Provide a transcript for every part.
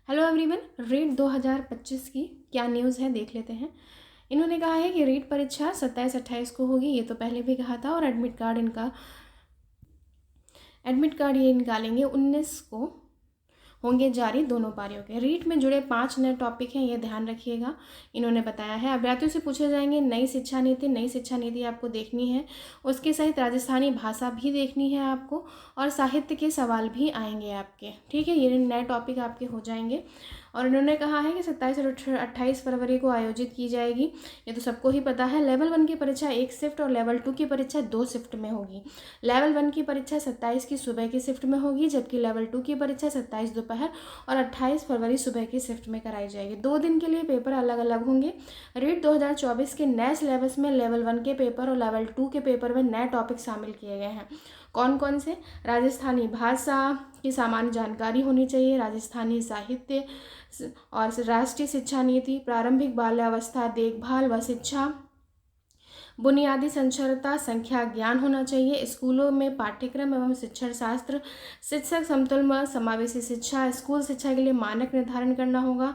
Hello everyone, REET 2025 की क्या news है देख लेते हैं। इन्होंने कहा है कि रीट परीक्षा 27-28 को होगी, ये तो पहले भी कहा था। और एडमिट कार्ड ये निकालेंगे 19 को होंगे जारी दोनों पारियों के। रीट में जुड़े 5 नए टॉपिक हैं, ये ध्यान रखिएगा। इन्होंने बताया है अभ्यर्थियों से पूछे जाएंगे नई शिक्षा नीति आपको देखनी है, उसके सहित राजस्थानी भाषा भी देखनी है आपको, और साहित्य के सवाल भी आएंगे आपके। ठीक है, ये नए टॉपिक आपके हो जाएंगे। और इन्होंने कहा है कि 27 और 28 फरवरी को आयोजित की जाएगी, ये तो सबको ही पता है। लेवल 1 की परीक्षा 1 शिफ्ट और लेवल 2 की परीक्षा 2 शिफ्ट में होगी। लेवल 1 की परीक्षा 27 की सुबह की शिफ्ट में होगी, जबकि लेवल 2 की परीक्षा 27 दोपहर और 28 फरवरी सुबह की शिफ्ट में कराई जाएगी। 2 दिन के लिए पेपर अलग अलग होंगे। रीट 2024 के नए सिलेबस में लेवल 1 के पेपर और लेवल 2 के पेपर में नए टॉपिक शामिल किए गए हैं। कौन कौन से? राजस्थानी भाषा की सामान्य जानकारी होनी चाहिए, राजस्थानी साहित्य और राष्ट्रीय शिक्षा नीति, प्रारंभिक बाल्यावस्था देखभाल व शिक्षा, बुनियादी साक्षरता संख्या ज्ञान होना चाहिए, स्कूलों में पाठ्यक्रम एवं शिक्षण शास्त्र, शिक्षक समतुल्य व समावेशी शिक्षा, स्कूल शिक्षा के लिए मानक निर्धारण करना होगा,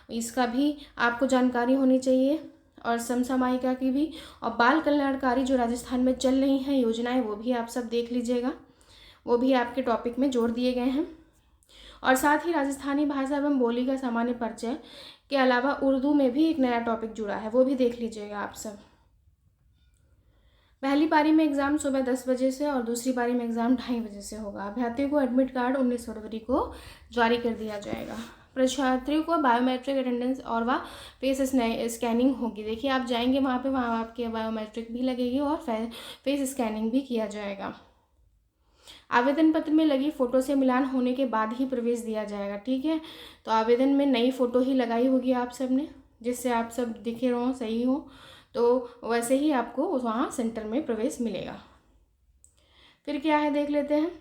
इसका भी आपको जानकारी होनी चाहिए, और समसामयिका की भी, और बाल कल्याणकारी जो राजस्थान में चल रही हैं योजनाएं वो भी आप सब देख लीजिएगा, वो भी आपके टॉपिक में जोड़ दिए गए हैं। और साथ ही राजस्थानी भाषा एवं बोली का सामान्य परिचय के अलावा उर्दू में भी एक नया टॉपिक जुड़ा है, वो भी देख लीजिएगा आप सब। पहली पारी में एग्ज़ाम सुबह 10 बजे से और दूसरी पारी में एग्ज़ाम 2:30 बजे से होगा। अभ्यर्थियों को एडमिट कार्ड 19 फरवरी को जारी कर दिया जाएगा। परीक्षार्थियों को बायोमेट्रिक अटेंडेंस और वह फेस स्कैनिंग होगी। देखिए, आप जाएंगे वहाँ पे, वहाँ आपके बायोमेट्रिक भी लगेगी और फेस स्कैनिंग भी किया जाएगा। आवेदन पत्र में लगी फ़ोटो से मिलान होने के बाद ही प्रवेश दिया जाएगा। ठीक है, तो आवेदन में नई फ़ोटो ही लगाई होगी आप सब ने, जिससे आप सब दिखे रहो, सही हो, तो वैसे ही आपको वहाँ सेंटर में प्रवेश मिलेगा। फिर क्या है देख लेते हैं।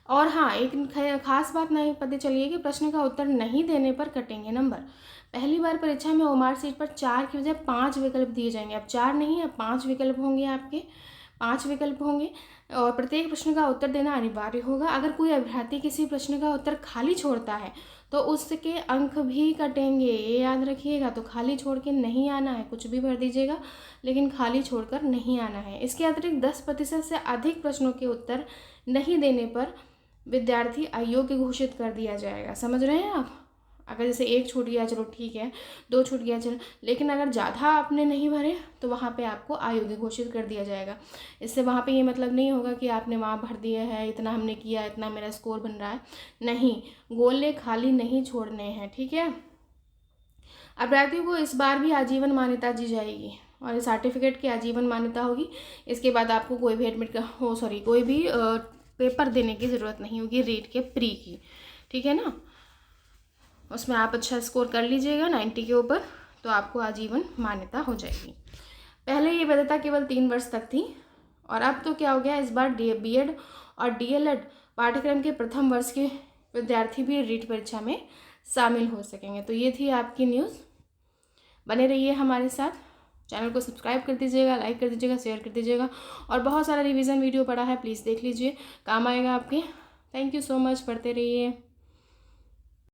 और हाँ, एक खास बात नहीं पता चली कि प्रश्न का उत्तर नहीं देने पर कटेंगे नंबर। पहली बार परीक्षा में ओमार सीट पर 4 की बजाय 5 विकल्प दिए जाएंगे। अब 4 नहीं, अब 5 विकल्प होंगे आपके, 5 विकल्प होंगे, और प्रत्येक प्रश्न का उत्तर देना अनिवार्य होगा। अगर कोई अभ्यर्थी किसी प्रश्न का उत्तर खाली छोड़ता है तो उसके अंक भी कटेंगे, ये याद रखिएगा। तो खाली छोड़ के नहीं आना है, कुछ भी भर दीजिएगा लेकिन खाली छोड़कर नहीं आना है। इसके अतिरिक्त 10% से अधिक प्रश्नों के उत्तर नहीं देने पर विद्यार्थी अयोग्य घोषित कर दिया जाएगा। समझ रहे हैं आप? अगर जैसे 1 छूट गया चलो ठीक है, 2 छूट गया चलो, लेकिन अगर ज़्यादा आपने नहीं भरे तो वहाँ पे आपको अयोग्य घोषित कर दिया जाएगा। इससे वहाँ पे ये मतलब नहीं होगा कि आपने वहाँ भर दिया है, इतना हमने किया, इतना मेरा स्कोर बन रहा है। नहीं, गोले खाली नहीं छोड़ने हैं। ठीक है, अभ्यर्थियों को इस बार भी आजीवन मान्यता दी जाएगी और इस सर्टिफिकेट की आजीवन मान्यता होगी। इसके बाद आपको कोई भी कोई भी पेपर देने की ज़रूरत नहीं होगी रीट के प्री की। ठीक है ना, उसमें आप अच्छा स्कोर कर लीजिएगा 90 के ऊपर तो आपको आजीवन मान्यता हो जाएगी। पहले ये वैधता केवल 3 वर्ष तक थी, और अब तो क्या हो गया, इस बार बीएड और डीएलएड पाठ्यक्रम के प्रथम वर्ष के विद्यार्थी भी रीट परीक्षा में शामिल हो सकेंगे। तो ये थी आपकी न्यूज़। बने रहिए हमारे साथ, चैनल को सब्सक्राइब कर दीजिएगा, लाइक कर दीजिएगा, शेयर कर दीजिएगा, और बहुत सारा रिवीजन वीडियो पड़ा है, प्लीज़ देख लीजिए, काम आएगा आपके। थैंक यू सो मच, पढ़ते रहिए।